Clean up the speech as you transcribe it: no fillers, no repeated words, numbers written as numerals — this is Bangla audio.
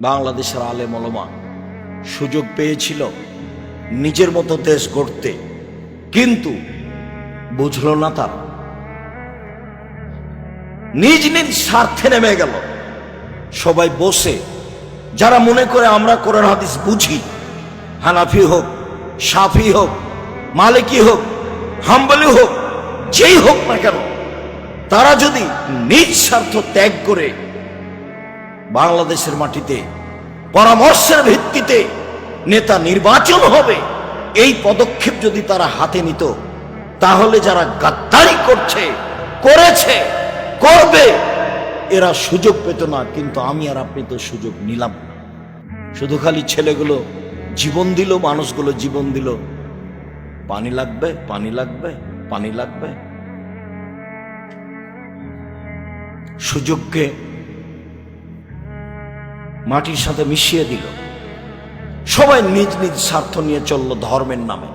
বাংলাদেশের আলেম ওলামা সুযোগ পেয়েছিল নিজের মতো দেশ গড়তে, কিন্তু বুঝলো না তারা, নিজ নিজ স্বার্থে নেমে গেল। সবাই বসে যারা মনে করে আমরা কোরআন হাদিস বুঝি, হানাফি হোক, শাফি হোক, মালিকি হোক, হাম্বলি হোক, যেই হোক না কেন, তারা যদি নিজ স্বার্থ ত্যাগ করে বাংলাদেশের মাটিতে পরামর্শের ভিত্তিতে নেতা নির্বাচন হবে, এই পদক্ষেপ যদি তারা হাতে নিত, তাহলে যারা গাদ্দারি করছে, করেছে, করবে, এরা সুযোগ পেত না। কিন্তু আমি আর আপনি তো সুযোগ নিলাম। শুধু খালি ছেলেগুলো জীবন দিল, মানুষগুলো জীবন দিল, পানি লাগবে, পানি লাগবে, পানি লাগবে। সুযোগকে মাটির সাথে মিশিয়ে দিল। সবাই নিজ নিজ স্বার্থ নিয়ে চলল ধর্মের নামে।